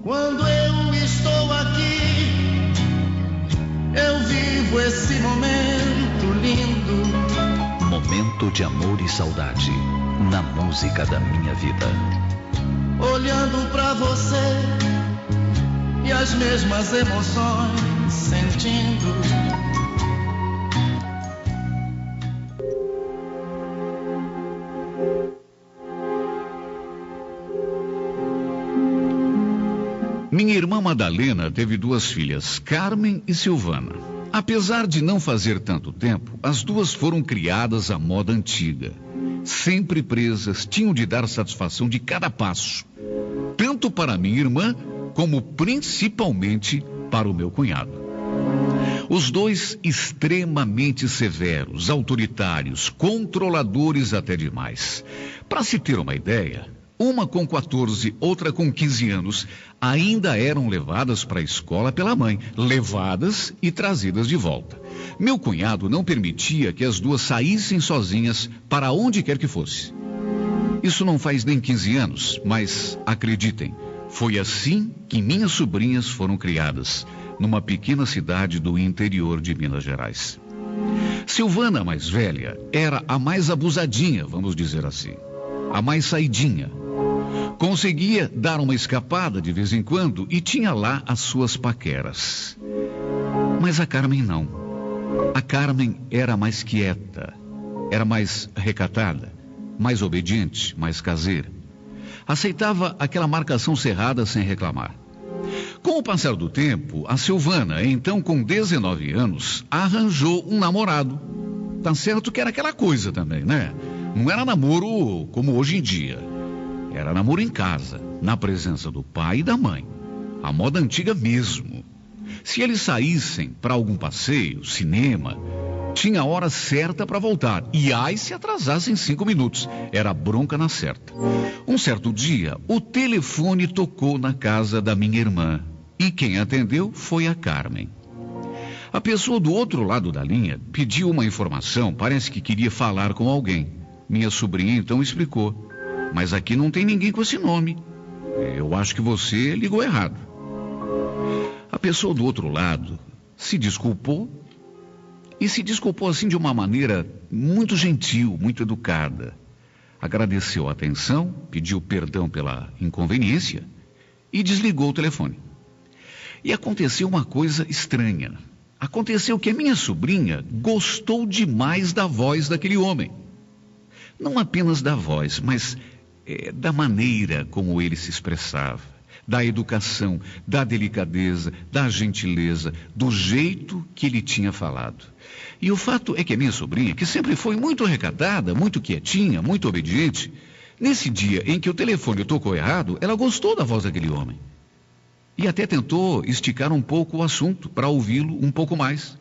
Quando eu estou aqui, eu vivo esse momento lindo. Momento de amor e saudade na música da minha vida. Olhando pra você e as mesmas emoções sentindo. Minha irmã Madalena teve 2 filhas, Carmen e Silvana. Apesar de não fazer tanto tempo, as 2 foram criadas à moda antiga. Sempre presas, tinham de dar satisfação de cada passo. Tanto para minha irmã, como principalmente para o meu cunhado. Os 2 extremamente severos, autoritários, controladores até demais. Para se ter uma ideia, uma com 14, outra com 15 anos, ainda eram levadas para a escola pela mãe, levadas e trazidas de volta. Meu cunhado não permitia que as 2 saíssem sozinhas para onde quer que fosse. Isso não faz nem 15 anos, mas acreditem, foi assim que minhas sobrinhas foram criadas, numa pequena cidade do interior de Minas Gerais. Silvana, a mais velha, era a mais abusadinha, vamos dizer assim, a mais saidinha. Conseguia dar uma escapada de vez em quando e tinha lá as suas paqueras. Mas a Carmen não. A Carmen era mais quieta, era mais recatada, mais obediente, mais caseira. Aceitava aquela marcação cerrada sem reclamar. Com o passar do tempo, a Silvana, então com 19 anos, arranjou um namorado. Tá certo que era aquela coisa também, né? Não era namoro como hoje em dia. Era namoro em casa, na presença do pai e da mãe. A moda antiga mesmo. Se eles saíssem para algum passeio, cinema, tinha a hora certa para voltar. E ai se atrasassem 5 minutos. Era bronca na certa. Um certo dia, o telefone tocou na casa da minha irmã. E quem atendeu foi a Carmen. A pessoa do outro lado da linha pediu uma informação, parece que queria falar com alguém. Minha sobrinha então explicou. Mas aqui não tem ninguém com esse nome. Eu acho que você ligou errado. A pessoa do outro lado se desculpou. E se desculpou assim de uma maneira muito gentil, muito educada. Agradeceu a atenção, pediu perdão pela inconveniência e desligou o telefone. E aconteceu uma coisa estranha. Aconteceu que a minha sobrinha gostou demais da voz daquele homem. Não apenas da voz, mas da maneira como ele se expressava, da educação, da delicadeza, da gentileza, do jeito que ele tinha falado. E o fato é que a minha sobrinha, que sempre foi muito recatada, muito quietinha, muito obediente, nesse dia em que o telefone tocou errado, ela gostou da voz daquele homem. E até tentou esticar um pouco o assunto para ouvi-lo um pouco mais.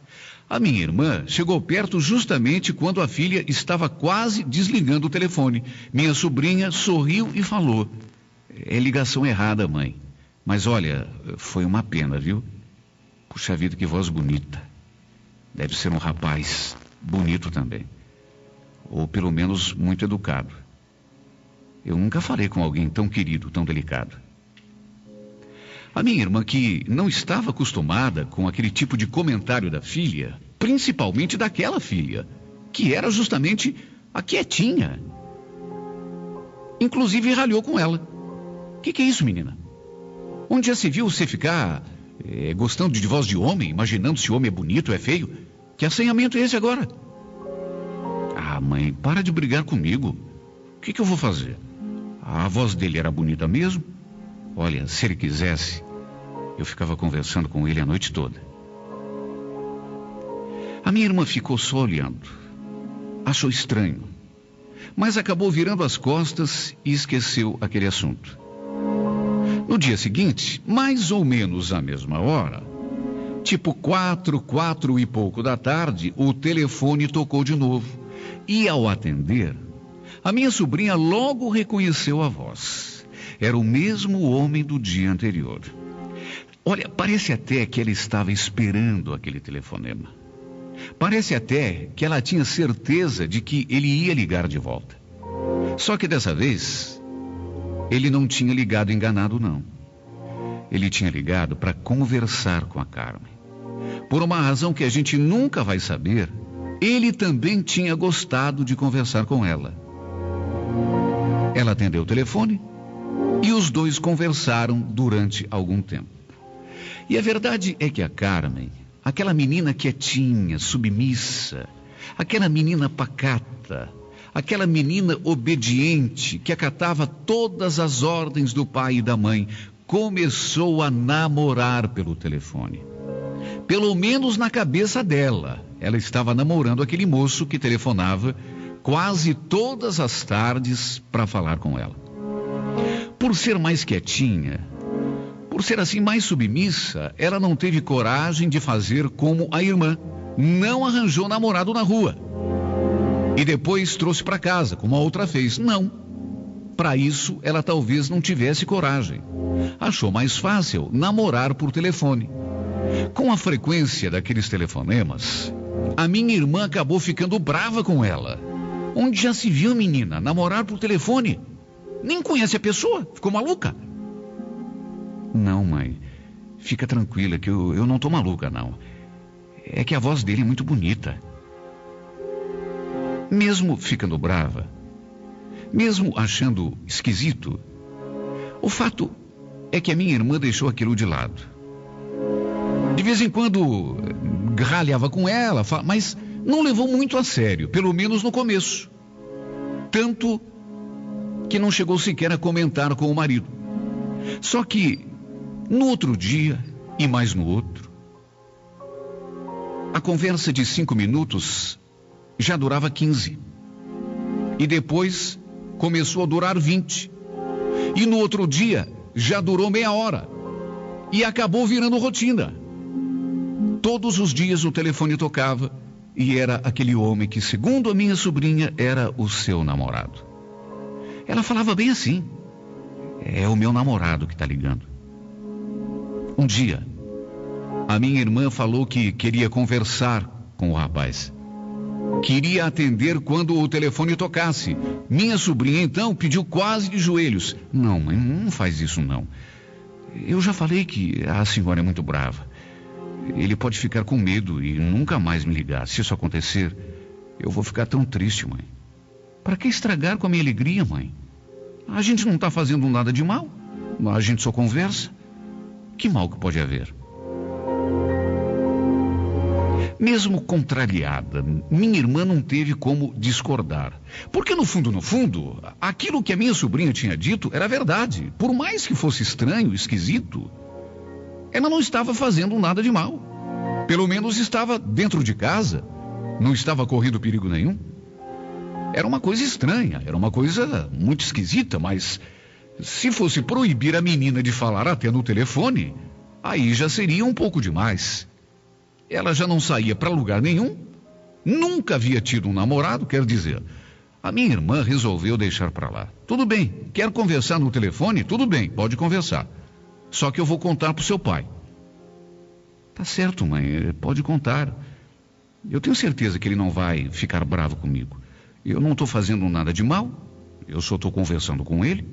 A minha irmã chegou perto justamente quando a filha estava quase desligando o telefone. Minha sobrinha sorriu e falou: "É ligação errada, mãe. Mas olha, foi uma pena, viu? Puxa vida, que voz bonita. Deve ser um rapaz bonito também. Ou pelo menos muito educado. Eu nunca falei com alguém tão querido, tão delicado." A minha irmã, que não estava acostumada com aquele tipo de comentário da filha, principalmente daquela filha, que era justamente a quietinha. Inclusive ralhou com ela. Que é isso, menina? Onde já se viu você ficar gostando de voz de homem, imaginando se o homem é bonito ou é feio? Que assanhamento é esse agora? Ah, mãe, para de brigar comigo. O que eu vou fazer? A voz dele era bonita mesmo? Olha, se ele quisesse, eu ficava conversando com ele a noite toda. A minha irmã ficou só olhando. Achou estranho. Mas acabou virando as costas e esqueceu aquele assunto. No dia seguinte, mais ou menos à mesma hora, tipo 4 e pouco da tarde, o telefone tocou de novo. E ao atender, a minha sobrinha logo reconheceu a voz. Era o mesmo homem do dia anterior. Olha, parece até que ela estava esperando aquele telefonema. Parece até que ela tinha certeza de que ele ia ligar de volta. Só que dessa vez, ele não tinha ligado enganado, não. ele tinha ligado para conversar com a Carmen. Por uma razão que a gente nunca vai saber, ele também tinha gostado de conversar com ela. Ela atendeu o telefone e os dois conversaram durante algum tempo. E a verdade é que a Carmen, aquela menina quietinha, submissa, aquela menina pacata, aquela menina obediente que acatava todas as ordens do pai e da mãe, começou a namorar pelo telefone. Pelo menos na cabeça dela, ela estava namorando aquele moço que telefonava quase todas as tardes para falar com ela. Por ser mais quietinha, por ser assim mais submissa, ela não teve coragem de fazer como a irmã. Não arranjou namorado na rua. E depois trouxe para casa, como a outra fez. Não. Para isso, ela talvez não tivesse coragem. Achou mais fácil namorar por telefone. Com a frequência daqueles telefonemas, a minha irmã acabou ficando brava com ela. Onde já se viu, menina, namorar por telefone? Nem conhece a pessoa, ficou maluca? Não, mãe, fica tranquila que eu não tô maluca, não. É que a voz dele é muito bonita. Mesmo ficando brava, mesmo achando esquisito, o fato é que a minha irmã deixou aquilo de lado. De vez em quando ralhava com ela, mas não levou muito a sério, pelo menos no começo. Tanto que não chegou sequer a comentar com o marido. Só que no outro dia e mais no outro, a conversa de 5 minutos já durava 15. E depois começou a durar 20. E no outro dia já durou meia hora. E acabou virando rotina. Todos os dias o telefone tocava e era aquele homem que, segundo a minha sobrinha, era o seu namorado. Ela falava bem assim: é o meu namorado que está ligando. Um dia, a minha irmã falou que queria conversar com o rapaz. Queria atender quando o telefone tocasse. Minha sobrinha, então, pediu quase de joelhos: não, mãe, não faz isso, não. Eu já falei que a senhora é muito brava. Ele pode ficar com medo e nunca mais me ligar. Se isso acontecer, eu vou ficar tão triste, mãe. Para que estragar com a minha alegria, mãe? A gente não está fazendo nada de mal. A gente só conversa. Que mal que pode haver? Mesmo contrariada, minha irmã não teve como discordar. Porque no fundo, aquilo que a minha sobrinha tinha dito era verdade. Por mais que fosse estranho, esquisito, ela não estava fazendo nada de mal. Pelo menos estava dentro de casa. Não estava correndo perigo nenhum. Era uma coisa estranha, era uma coisa muito esquisita, mas se fosse proibir a menina de falar até no telefone, aí já seria um pouco demais. Ela já não saía para lugar nenhum, nunca havia tido um namorado, quer dizer, a minha irmã resolveu deixar para lá. Tudo bem, quer conversar no telefone? Tudo bem, pode conversar. Só que eu vou contar pro seu pai. Tá certo, mãe, pode contar. Eu tenho certeza que ele não vai ficar bravo comigo. Eu não estou fazendo nada de mal, eu só estou conversando com ele.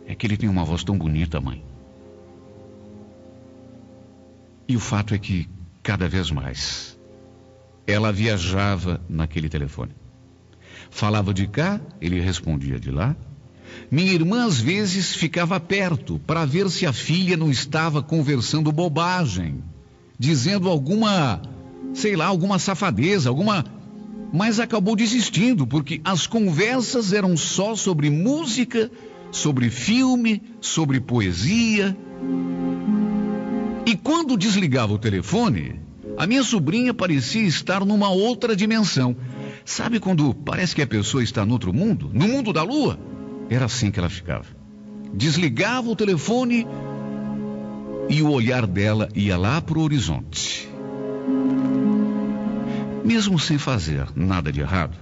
É que ele tem uma voz tão bonita, mãe. E o fato é que, cada vez mais, ela viajava naquele telefone. Falava de cá, ele respondia de lá. Minha irmã, às vezes, ficava perto para ver se a filha não estava conversando bobagem, dizendo alguma safadeza, mas acabou desistindo, porque as conversas eram só sobre música, sobre filme, sobre poesia. E quando desligava o telefone, a minha sobrinha parecia estar numa outra dimensão. Sabe quando parece que a pessoa está no outro mundo? No mundo da lua? Era assim que ela ficava. Desligava o telefone e o olhar dela ia lá para o horizonte. Mesmo sem fazer nada de errado,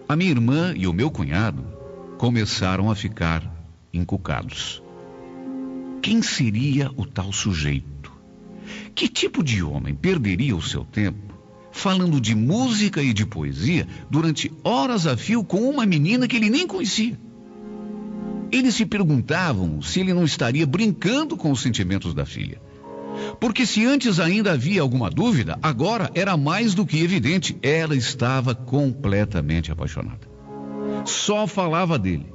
a minha irmã e o meu cunhado começaram a ficar encucados. Quem seria o tal sujeito? Que tipo de homem perderia o seu tempo falando de música e de poesia durante horas a fio com uma menina que ele nem conhecia? Eles se perguntavam se ele não estaria brincando com os sentimentos da filha. Porque se antes ainda havia alguma dúvida, agora era mais do que evidente. Ela estava completamente apaixonada. Só falava dele.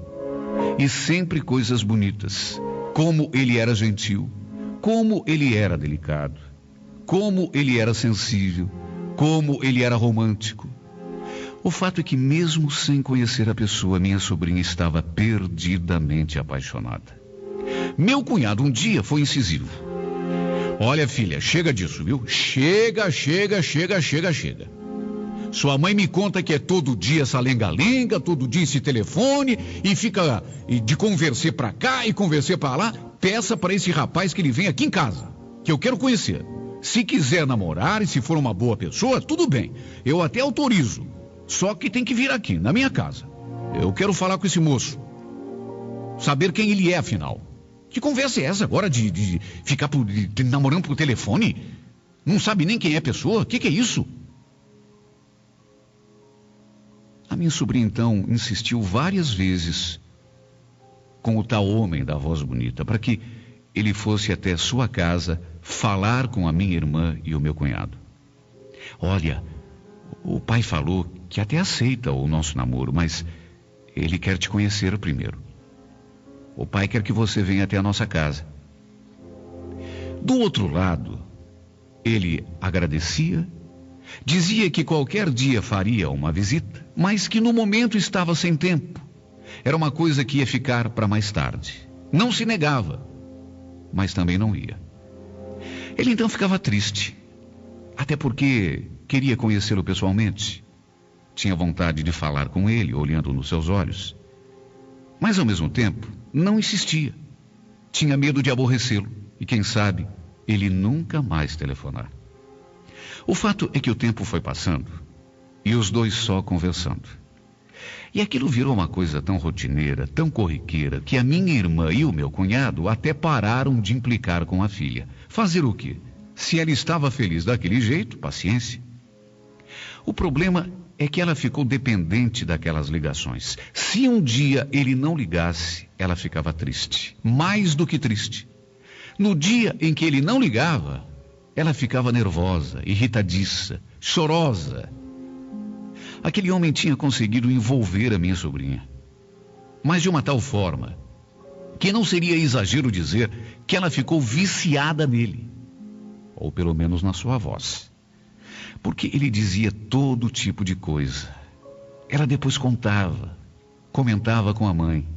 E sempre coisas bonitas. Como ele era gentil, como ele era delicado, como ele era sensível, como ele era romântico. O fato é que mesmo sem conhecer a pessoa, minha sobrinha estava perdidamente apaixonada. Meu cunhado um dia foi incisivo. Olha, filha, chega disso, viu? Chega. Sua mãe me conta que é todo dia essa lenga-lenga, todo dia esse telefone, e fica de conversar pra cá e conversar pra lá. Peça para esse rapaz que ele venha aqui em casa, que eu quero conhecer. Se quiser namorar e se for uma boa pessoa, tudo bem. Eu até autorizo. Só que tem que vir aqui, na minha casa. Eu quero falar com esse moço. Saber quem ele é, afinal. Que conversa é essa agora de ficar namorando por telefone? Não sabe nem quem é a pessoa? O que é isso? A minha sobrinha, então, insistiu várias vezes com o tal homem da voz bonita, para que ele fosse até sua casa falar com a minha irmã e o meu cunhado. Olha, o pai falou que até aceita o nosso namoro, mas ele quer te conhecer primeiro. O pai quer que você venha até a nossa casa. Do outro lado, ele agradecia, dizia que qualquer dia faria uma visita, mas que no momento estava sem tempo. Era uma coisa que ia ficar para mais tarde. Não se negava, mas também não ia. Ele então ficava triste, até porque queria conhecê-lo pessoalmente. Tinha vontade de falar com ele, olhando nos seus olhos. Mas ao mesmo tempo, não insistia. Tinha medo de aborrecê-lo e, quem sabe, ele nunca mais telefonar. O fato é que o tempo foi passando e os dois só conversando. E aquilo virou uma coisa tão rotineira, tão corriqueira, que a minha irmã e o meu cunhado até pararam de implicar com a filha. Fazer o quê? Se ela estava feliz daquele jeito, paciência. O problema é que ela ficou dependente daquelas ligações. Se um dia ele não ligasse, ela ficava triste, mais do que triste. No dia em que ele não ligava, ela ficava nervosa, irritadiça, chorosa. Aquele homem tinha conseguido envolver a minha sobrinha, mas de uma tal forma que não seria exagero dizer que ela ficou viciada nele, ou pelo menos na sua voz, porque ele dizia todo tipo de coisa. Ela depois comentava com a mãe.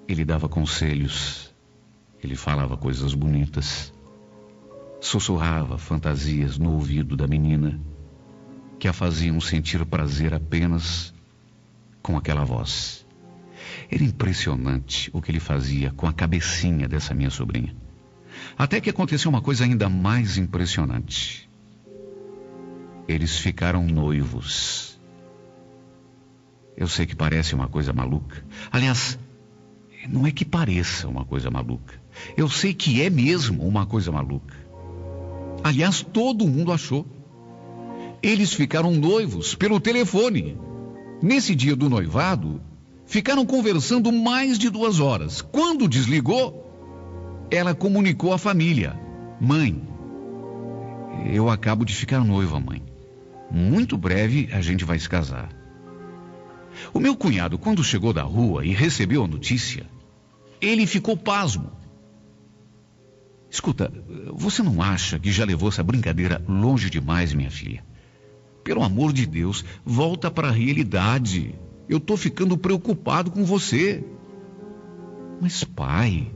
Ele dava conselhos, ele falava coisas bonitas, sussurrava fantasias no ouvido da menina, que a faziam sentir prazer apenas com aquela voz. Era impressionante o que ele fazia com a cabecinha dessa minha sobrinha. Até que aconteceu uma coisa ainda mais impressionante. Eles ficaram noivos. Eu sei que parece uma coisa maluca. Aliás, não é que pareça uma coisa maluca. Eu sei que é mesmo uma coisa maluca. Aliás, todo mundo achou. Eles ficaram noivos pelo telefone. Nesse dia do noivado, ficaram conversando mais de 2 horas. Quando desligou, ela comunicou à família. Mãe, eu acabo de ficar noiva, mãe. Muito breve a gente vai se casar. O meu cunhado, quando chegou da rua e recebeu a notícia, ele ficou pasmo. Escuta, você não acha que já levou essa brincadeira longe demais, minha filha? Pelo amor de Deus, volta para a realidade. Eu estou ficando preocupado com você. Mas, pai,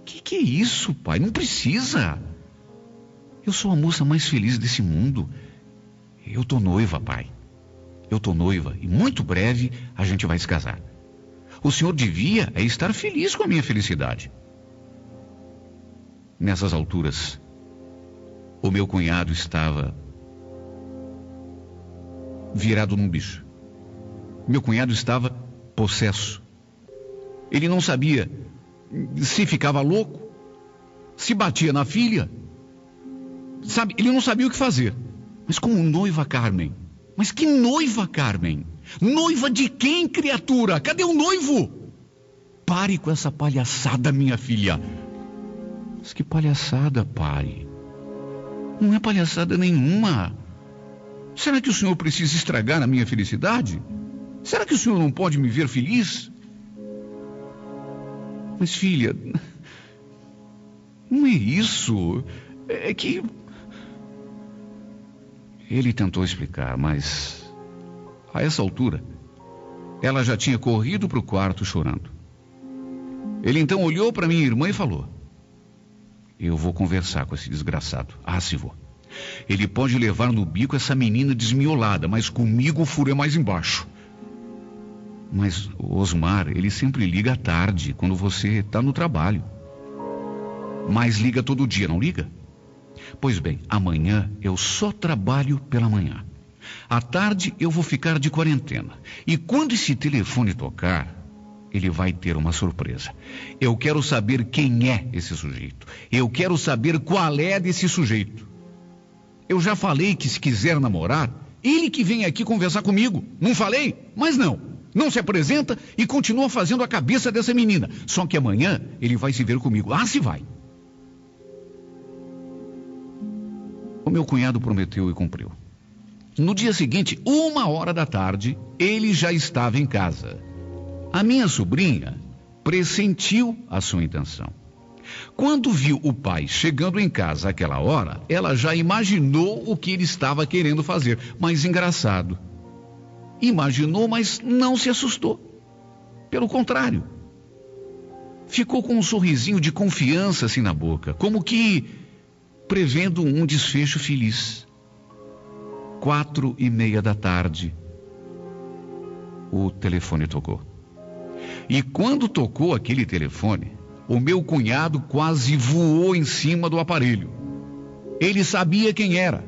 que é isso, pai? Não precisa. Eu sou a moça mais feliz desse mundo. Eu estou noiva, pai. Eu estou noiva e muito breve a gente vai se casar. O senhor devia estar feliz com a minha felicidade. Nessas alturas, o meu cunhado estava virado num bicho. Meu cunhado estava possesso. Ele não sabia se ficava louco, se batia na filha. Sabe, ele não sabia o que fazer. Mas como noiva, Carmen? Mas que noiva, Carmen? Noiva de quem, criatura? Cadê o noivo? Pare com essa palhaçada, minha filha. Mas que palhaçada, pai? Não é palhaçada nenhuma. Será que o senhor precisa estragar a minha felicidade? Será que o senhor não pode me ver feliz? Mas, filha, não é isso. É que... Ele tentou explicar, mas a essa altura, ela já tinha corrido para o quarto chorando. Ele então olhou para minha irmã e falou: eu vou conversar com esse desgraçado. Ah, se vou. Ele pode levar no bico essa menina desmiolada, mas comigo o furo é mais embaixo. Mas o Osmar, ele sempre liga à tarde, quando você está no trabalho. Mas liga todo dia, não liga? Pois bem, amanhã eu só trabalho pela manhã. À tarde eu vou ficar de quarentena. E quando esse telefone tocar, ele vai ter uma surpresa. Eu quero saber quem é esse sujeito. Eu quero saber qual é desse sujeito. Eu já falei que se quiser namorar, ele que vem aqui conversar comigo. Não falei? Mas não. Não se apresenta e continua fazendo a cabeça dessa menina. Só que amanhã ele vai se ver comigo. Ah, se vai. O meu cunhado prometeu e cumpriu. No dia seguinte, 1h da tarde, ele já estava em casa. A minha sobrinha pressentiu a sua intenção. Quando viu o pai chegando em casa àquela hora, ela já imaginou o que ele estava querendo fazer. Mas engraçado. Imaginou, mas não se assustou. Pelo contrário. Ficou com um sorrisinho de confiança assim na boca, como que prevendo um desfecho feliz. 4h30 da tarde, o telefone tocou. E quando tocou aquele telefone, o meu cunhado quase voou em cima do aparelho. Ele sabia quem era.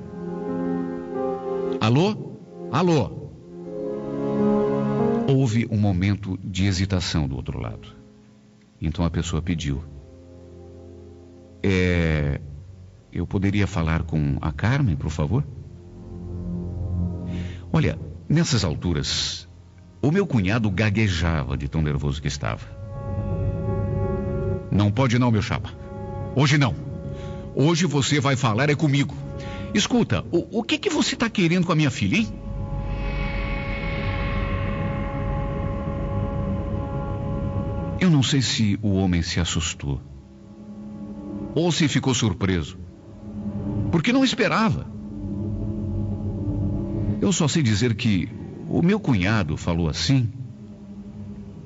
Alô? Alô? Houve um momento de hesitação do outro lado. Então a pessoa pediu: eu poderia falar com a Carmen, por favor? Olha, nessas alturas, o meu cunhado gaguejava de tão nervoso que estava. Não pode não, meu chapa. Hoje não. Hoje você vai falar é comigo. Escuta, o que você está querendo com a minha filha, hein? Eu não sei se o homem se assustou ou se ficou surpreso, porque não esperava. Eu só sei dizer que o meu cunhado falou assim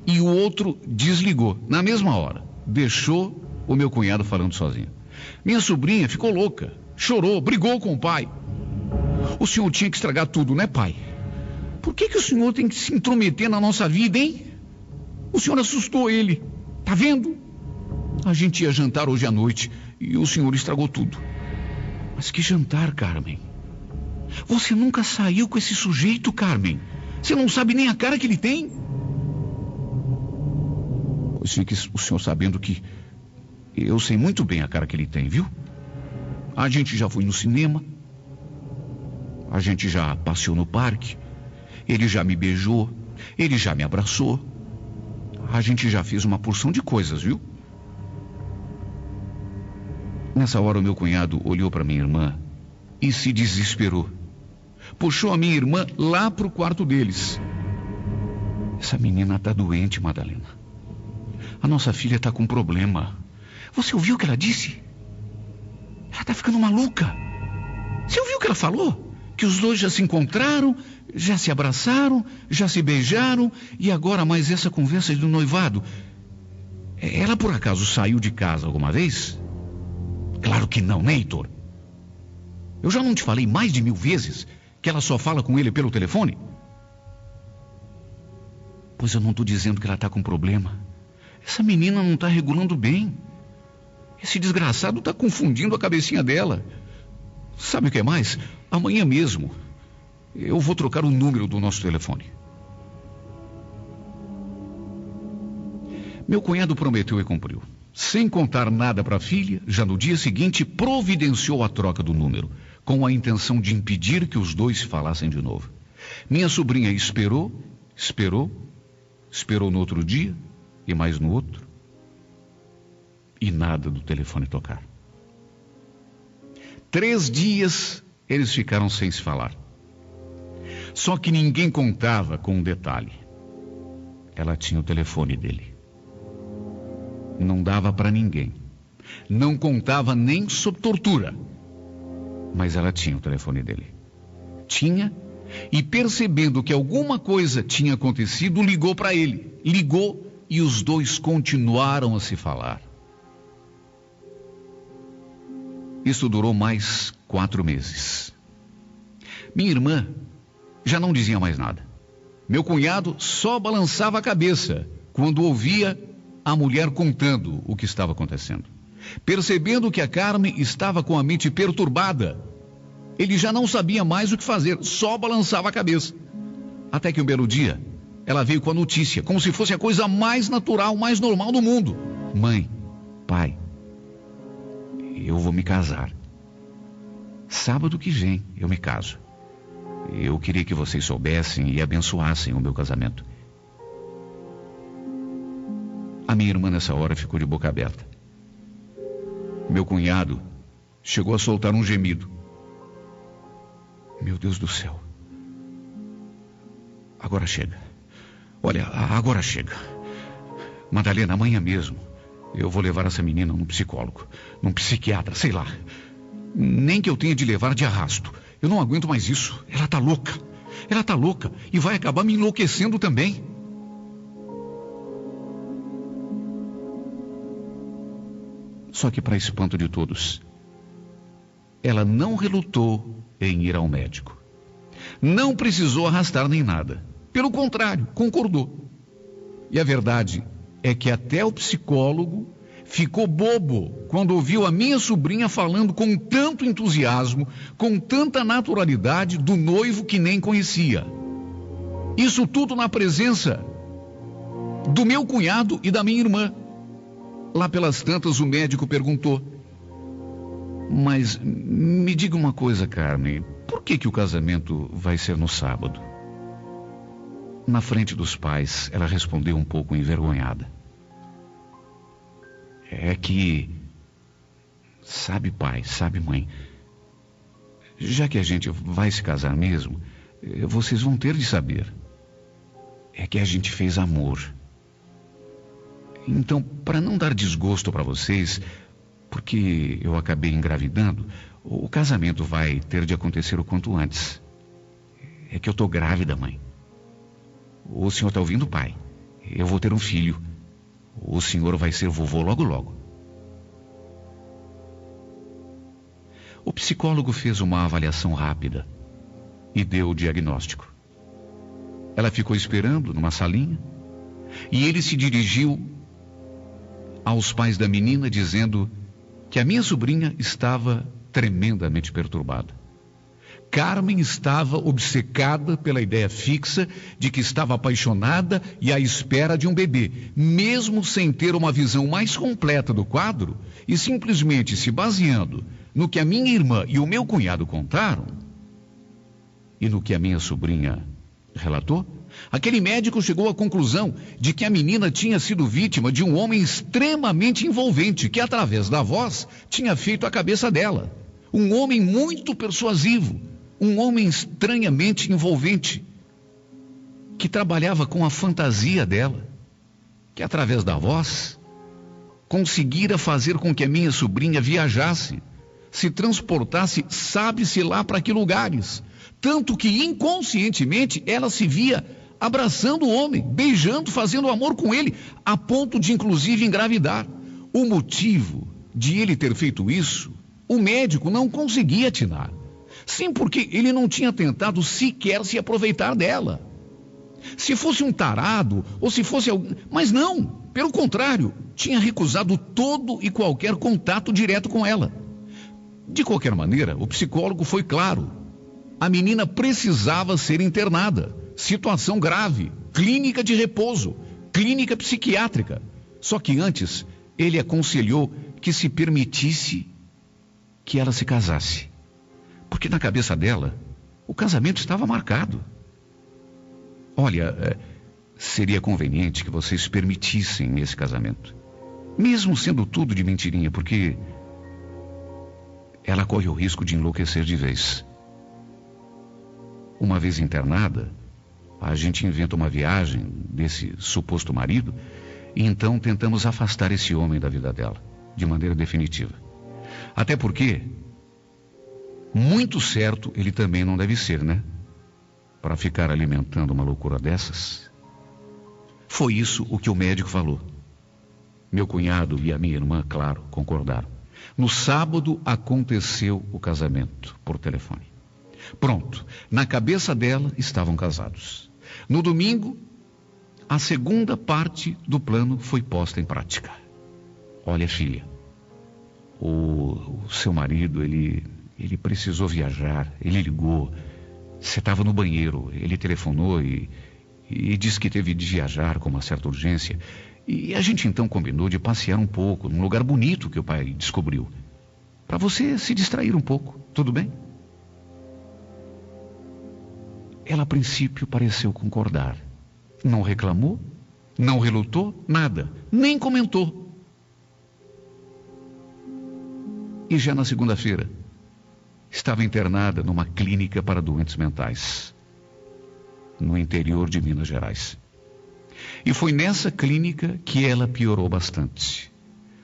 e o outro desligou na mesma hora. Deixou o meu cunhado falando sozinho. Minha sobrinha ficou louca, chorou, brigou com o pai. O senhor tinha que estragar tudo, né, pai? Por que o senhor tem que se intrometer na nossa vida, hein? O senhor assustou ele, tá vendo? A gente ia jantar hoje à noite e o senhor estragou tudo. Mas que jantar, Carmen? Você nunca saiu com esse sujeito, Carmen. Você não sabe nem a cara que ele tem. Pois fique o senhor sabendo que eu sei muito bem a cara que ele tem, viu? A gente já foi no cinema. A gente já passeou no parque. Ele já me beijou. Ele já me abraçou. A gente já fez uma porção de coisas, viu? Nessa hora o meu cunhado olhou para minha irmã e se desesperou. Puxou a minha irmã lá pro quarto deles. Essa menina está doente, Madalena. A nossa filha está com problema. Você ouviu o que ela disse? Ela está ficando maluca. Você ouviu o que ela falou? Que os dois já se encontraram, já se abraçaram, já se beijaram e agora mais essa conversa do noivado. Ela por acaso saiu de casa alguma vez? Claro que não, né, Heitor? Eu já não te falei mais de 1000 vezes que ela só fala com ele pelo telefone? Pois eu não estou dizendo que ela está com problema. Essa menina não está regulando bem. Esse desgraçado está confundindo a cabecinha dela. Sabe o que é mais? Amanhã mesmo eu vou trocar o número do nosso telefone. Meu cunhado prometeu e cumpriu. Sem contar nada para a filha, já no dia seguinte providenciou a troca do número, com a intenção de impedir que os dois se falassem de novo. Minha sobrinha esperou no outro dia e mais no outro, e nada do telefone tocar. 3 dias eles ficaram sem se falar. Só que ninguém contava com um detalhe. Ela tinha o telefone dele. Não dava para ninguém. Não contava nem sob tortura. Mas ela tinha o telefone dele. Tinha, e percebendo que alguma coisa tinha acontecido, ligou para ele. Ligou e os dois continuaram a se falar. Isso durou mais 4 meses. Minha irmã já não dizia mais nada. Meu cunhado só balançava a cabeça quando ouvia a mulher contando o que estava acontecendo. Percebendo que a Carmen estava com a mente perturbada, ele já não sabia mais o que fazer, só balançava a cabeça. Até que um belo dia, ela veio com a notícia, como se fosse a coisa mais natural, mais normal do mundo. Mãe, pai, eu vou me casar. Sábado que vem eu me caso. Eu queria que vocês soubessem e abençoassem o meu casamento. A minha irmã nessa hora ficou de boca aberta. Meu cunhado chegou a soltar um gemido. Meu Deus do céu. Agora chega. Olha, agora chega. Madalena, amanhã mesmo eu vou levar essa menina num psicólogo, num psiquiatra, sei lá. Nem que eu tenha de levar de arrasto. Eu não aguento mais isso. Ela tá louca. Ela tá louca e vai acabar me enlouquecendo também. Só que, para espanto de todos, ela não relutou em ir ao médico. Não precisou arrastar nem nada. Pelo contrário, concordou. E a verdade é que até o psicólogo ficou bobo quando ouviu a minha sobrinha falando com tanto entusiasmo, com tanta naturalidade do noivo que nem conhecia. Isso tudo na presença do meu cunhado e da minha irmã. Lá pelas tantas o médico perguntou: mas me diga uma coisa, Carmen, por que o casamento vai ser no sábado? Na frente dos pais, ela respondeu um pouco envergonhada: é que, sabe pai, sabe mãe, já que a gente vai se casar mesmo, vocês vão ter de saber. É que a gente fez amor. Então, para não dar desgosto para vocês, porque eu acabei engravidando, o casamento vai ter de acontecer o quanto antes. É que eu tô grávida, mãe. O senhor tá ouvindo, pai? Eu vou ter um filho. O senhor vai ser vovô logo logo. O psicólogo fez uma avaliação rápida e deu o diagnóstico. Ela ficou esperando numa salinha e ele se dirigiu aos pais da menina dizendo que a minha sobrinha estava tremendamente perturbada. Carmen estava obcecada pela ideia fixa de que estava apaixonada e à espera de um bebê, mesmo sem ter uma visão mais completa do quadro e simplesmente se baseando no que a minha irmã e o meu cunhado contaram e no que a minha sobrinha relatou. Aquele médico chegou à conclusão de que a menina tinha sido vítima de um homem extremamente envolvente, que através da voz tinha feito a cabeça dela. Um homem muito persuasivo, um homem estranhamente envolvente, que trabalhava com a fantasia dela, que através da voz conseguira fazer com que a minha sobrinha viajasse, se transportasse, sabe-se lá para que lugares, tanto que inconscientemente ela se via abraçando o homem, beijando, fazendo amor com ele, a ponto de inclusive engravidar. O motivo de ele ter feito isso, o médico não conseguia atinar. Sim, porque ele não tinha tentado sequer se aproveitar dela. Se fosse um tarado, ou se fosse alguém... Mas não, pelo contrário, tinha recusado todo e qualquer contato direto com ela. De qualquer maneira, o psicólogo foi claro. A menina precisava ser internada. Situação grave, clínica de repouso, clínica psiquiátrica. Só que antes, ele aconselhou que se permitisse que ela se casasse. Porque na cabeça dela, o casamento estava marcado. Olha, seria conveniente que vocês permitissem esse casamento. Mesmo sendo tudo de mentirinha, porque ela corre o risco de enlouquecer de vez. Uma vez internada, a gente inventa uma viagem desse suposto marido e então tentamos afastar esse homem da vida dela, de maneira definitiva. Até porque, muito certo, ele também não deve ser, né? Para ficar alimentando uma loucura dessas. Foi isso o que o médico falou. Meu cunhado e a minha irmã, claro, concordaram. No sábado aconteceu o casamento por telefone. Pronto, na cabeça dela estavam casados. No domingo, a segunda parte do plano foi posta em prática. Olha, filha, o seu marido, ele precisou viajar, ele ligou, você estava no banheiro, ele telefonou e disse que teve de viajar com uma certa urgência. E a gente então combinou de passear um pouco num lugar bonito que o pai descobriu, para você se distrair um pouco, tudo bem? Ela a princípio pareceu concordar. Não reclamou, não relutou, nada, nem comentou. E já na segunda-feira, estava internada numa clínica para doentes mentais, no interior de Minas Gerais. E foi nessa clínica que ela piorou bastante,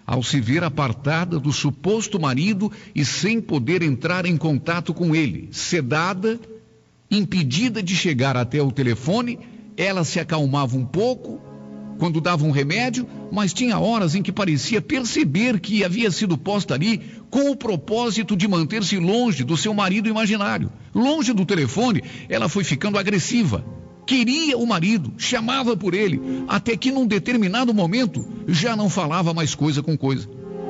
ao se ver apartada do suposto marido e sem poder entrar em contato com ele, sedada, impedida de chegar até o telefone. Ela se acalmava um pouco quando dava um remédio, mas tinha horas em que parecia perceber que havia sido posta ali com o propósito de manter-se longe do seu marido imaginário. Longe do telefone, ela foi ficando agressiva. Queria o marido, chamava por ele, até que num determinado momento já não falava mais coisa com coisa.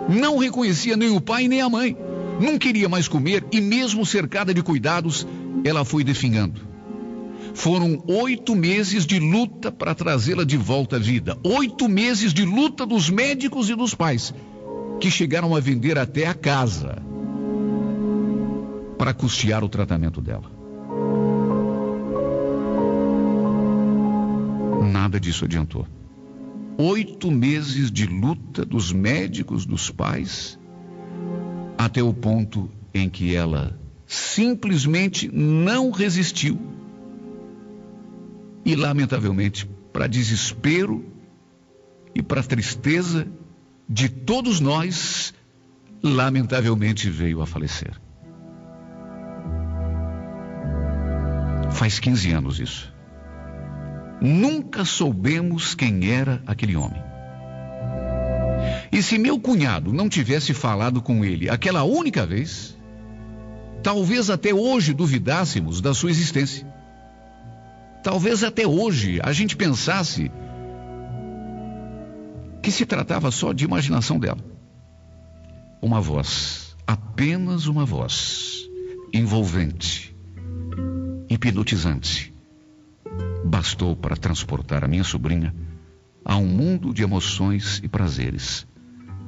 Não reconhecia nem o pai nem a mãe. Não queria mais comer e mesmo cercada de cuidados, ela foi definhando. Foram 8 meses de luta para trazê-la de volta à vida. 8 meses de luta dos médicos e dos pais, que chegaram a vender até a casa para custear o tratamento dela. Nada disso adiantou. 8 meses de luta dos médicos, dos pais, até o ponto em que ela simplesmente não resistiu. E, lamentavelmente, para desespero e para tristeza de todos nós, lamentavelmente veio a falecer. Faz 15 anos isso. Nunca soubemos quem era aquele homem. E se meu cunhado não tivesse falado com ele aquela única vez, talvez até hoje duvidássemos da sua existência. Talvez até hoje a gente pensasse que se tratava só de imaginação dela. Uma voz, apenas uma voz, envolvente, hipnotizante, bastou para transportar a minha sobrinha a um mundo de emoções e prazeres,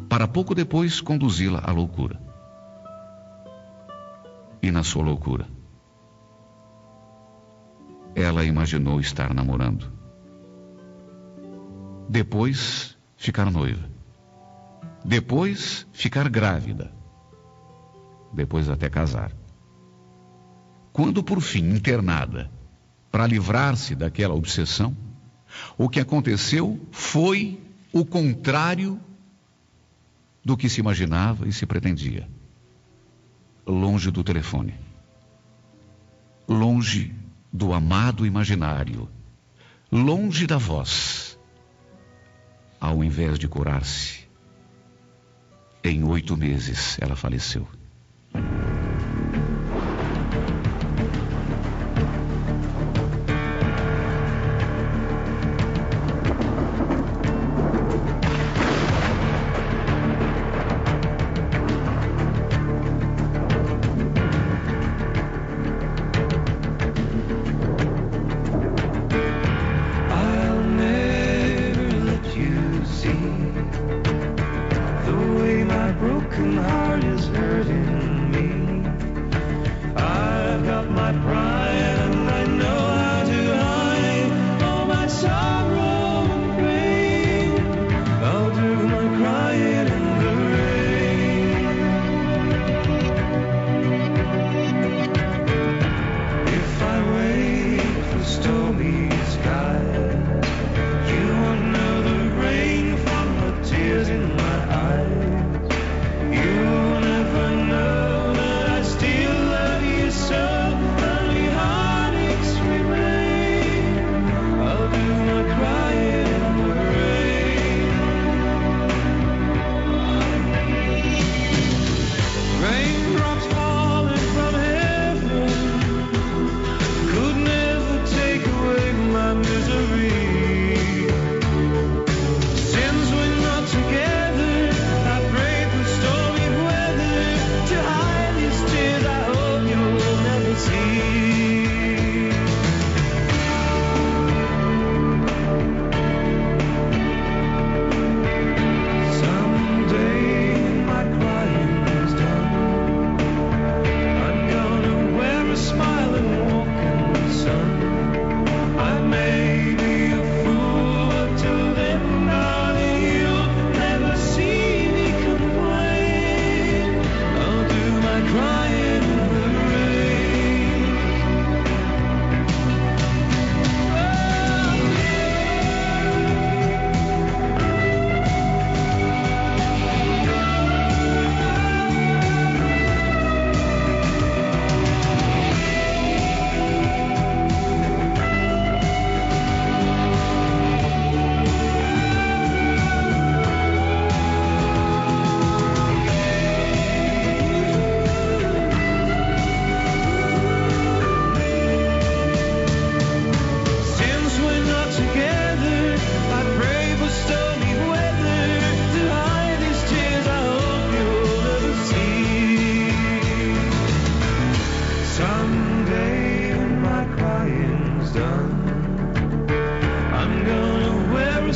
para pouco depois conduzi-la à loucura. E na sua loucura, ela imaginou estar namorando. Depois, ficar noiva. Depois, ficar grávida. Depois, até casar. Quando, por fim, internada, para livrar-se daquela obsessão, o que aconteceu foi o contrário do que se imaginava e se pretendia. Longe do telefone. Longe do amado imaginário, longe da voz. Ao invés de curar-se, em 8 meses ela faleceu. Sorry.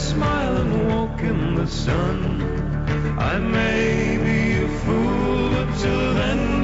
smile and walk in the sun. I may be a fool, but till then